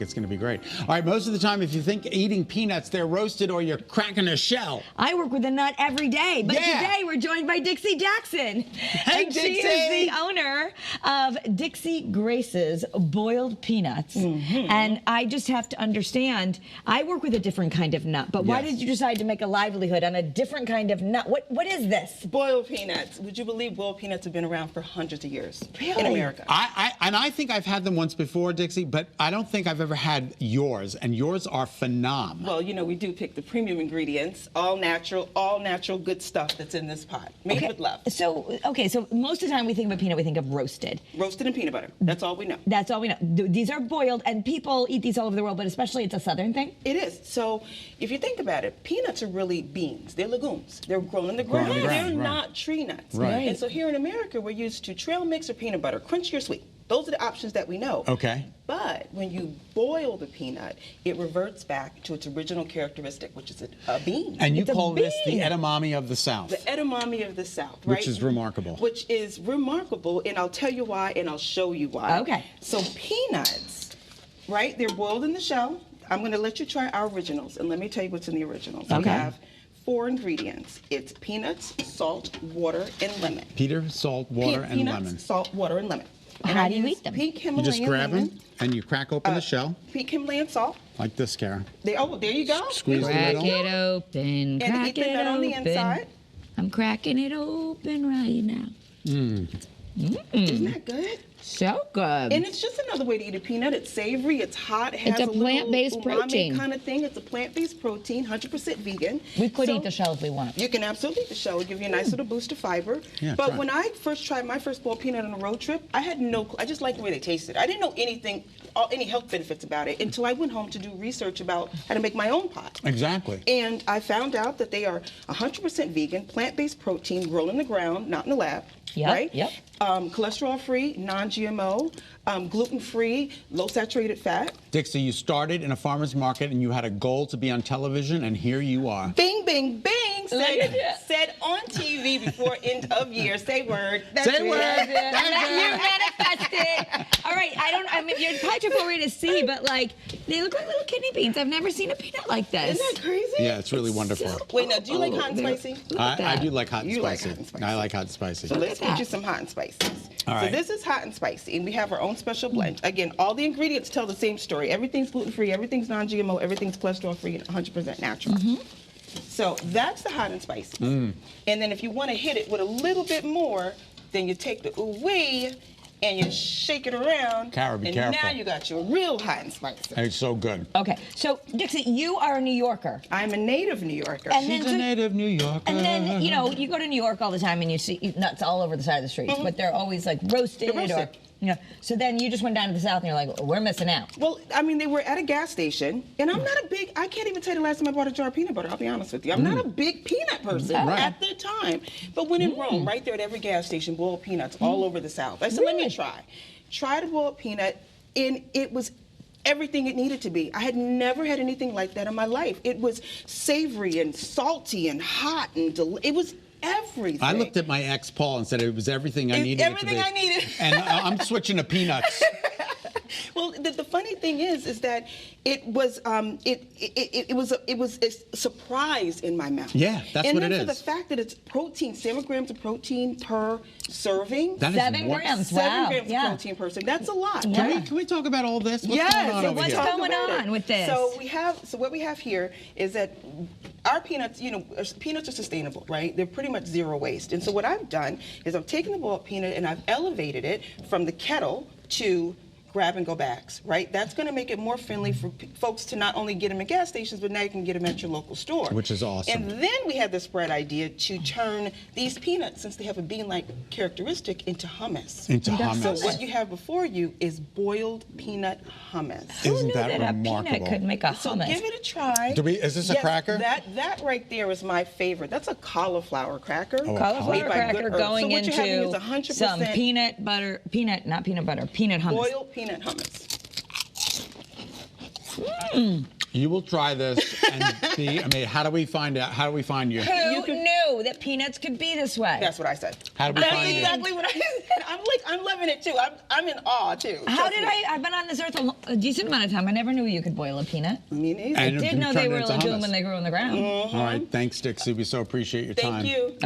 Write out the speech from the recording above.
It's going to be great. All right, most of the time, if you think eating peanuts, they're roasted or you're cracking a shell. I work with a nut every day, but today we're joined by Dixie Jackson. Hey, and Dixie! She is the owner of Dixie Grace's Boiled Peanuts. And I just have to understand, I work with a different kind of nut, but why did you decide to make a livelihood on a different kind of nut? What is this? Boiled peanuts. Would you believe boiled peanuts have been around for hundreds of years in America? I think I've had them once before, Dixie, but I don't think I've ever had yours, and yours are phenomenal. Well, you know, we do pick the premium ingredients, all natural good stuff that's in this pot, made with love. So, so most of the time we think of a peanut, we think of roasted. Roasted and peanut butter. That's all we know. That's all we know. These are boiled, and people eat these all over the world, but especially it's a Southern thing. It is. So, if you think about it, peanuts are really beans. They're legumes. They're grown in the ground. They're not tree nuts. Right. And so here in America, we're used to trail mix or peanut butter, crunchy or sweet. Those are the options that we know. Okay. But when you boil the peanut, it reverts back to its original characteristic, which is a bean. And you call this the edamame of the South. The edamame of the South, right? Which is remarkable. Which is remarkable, and I'll tell you why, and I'll show you why. Okay. So peanuts, right? They're boiled in the shell. I'm going to let you try our originals, and let me tell you what's in the originals. Okay. We have 4 ingredients. It's peanuts, salt, water, and lemon. Salt, water, and lemon. Peanuts, salt, water, and lemon. And How do you eat them? Pink You Himalayan just grab lemon, them, and you crack open the shell. pink Himalayan salt. Like this, Kara. There you go. Squeeze the Crack middle. it open, And crack eat the it nut on the open. inside. I'm cracking it open right now. Isn't that good? So good. And it's just another way to eat a peanut. It's savory, it's hot, it has It's a plant-based little umami protein. kind of thing. It's a plant-based protein, 100% vegan. We could So eat the shell if we want. You can absolutely eat the shell. It'll give you a nice little boost of fiber. Yeah, but try. when I first tried my first boiled peanut on a road trip, I had no clue. I just liked the way they tasted. I didn't know any health benefits about it until I went home to do research about how to make my own pot. Exactly. And I found out that they are 100% vegan, plant-based protein, grown in the ground, not in the lab. Yep, Right? yep. Cholesterol-free, non-GMO, gluten-free, low-saturated fat. Dixie, you started in a farmer's market, and you had a goal to be on television, and here you are. Bing, bing, bing. Said on TV before end of year. Say word. That's Say it. word. You manifested. All right, I mean, you're probably too far to see, but like, they look like little kidney beans. I've never seen a peanut like this. Isn't that crazy? Yeah, it's really wonderful. Wait, now, do you like hot and spicy? I do like hot and You like spicy. hot and spicy. I like hot and spicy. So let's get you some hot and spices. All right. So this is hot and spicy, and we have our own special blend. Again, all the ingredients tell the same story. Everything's gluten-free, everything's non-GMO, everything's cholesterol-free, and 100% natural. So that's the hot and spicy. And then if you want to hit it with a little bit more, then you take the ooh-wee and you shake it around. Kara, be and careful. now you got your real hot and spicy. It's so good. Okay, so Dixie, you are a New Yorker. I'm a native New Yorker. And She's then a native New Yorker. And then, you know, you go to New York all the time and you see nuts all over the side of the streets, but they're always like roasted, They're roasted. or, you know. So then you just went down to the South and you're like, well, we're missing out. Well, I mean, they were at a gas station, and I'm not a big, I can't even tell you the last time I bought a jar of peanut butter, I'll be honest with you. I'm not a big peanut person at the time. But when in Rome, right there at every gas station, boiled peanuts all over the South. I said, let me try. Try the boiled peanut, and it was everything it needed to be. I had never had anything like that in my life. It was savory and salty and hot, and it was everything. I looked at my ex, Paul, and said it was everything I needed it to be. Everything I needed. And I'm switching to peanuts. Well, the funny thing is that it was it was a surprise in my mouth. Yeah, that's and what it then for is. the fact that it's protein, 7 grams of protein per serving. That is 7 grams, 7 wow. grams of protein per serving. That's a lot. Can we talk about all this? What's Yes, going on so over what's here? going on with this? So what we have here is that our peanuts, you know, peanuts are sustainable, right? They're pretty much zero waste. And so what I've done is I've taken the boiled peanut and I've elevated it from the kettle to grab-and-go bags, right? That's going to make it more friendly for folks to not only get them at gas stations, but now you can get them at your local store. Which is awesome. And then we had this bright idea to turn these peanuts, since they have a bean-like characteristic, into hummus. Into hummus. So what you have before you is boiled peanut hummus. Who Isn't knew that that a remarkable? peanut could make a So hummus? give it a try. Is this a cracker? That right there is my favorite. That's a cauliflower cracker. Oh, Cauliflower made by cracker Good Herbs. going So what you're having into is 100% some peanut hummus. boiled peanut hummus. You will try this and be. I mean, how do we find out? How do we find you? Who knew that peanuts could be this way? That's what I said. How do we That's find you? exactly what I said. I'm loving it too. I'm in awe too. I've been on this earth a decent amount of time. I never knew you could boil a peanut. Me neither. And I did know they turn it were into legume hummus. when they grew on the ground. All right, thanks, Dixie. We so appreciate your time. Thank you.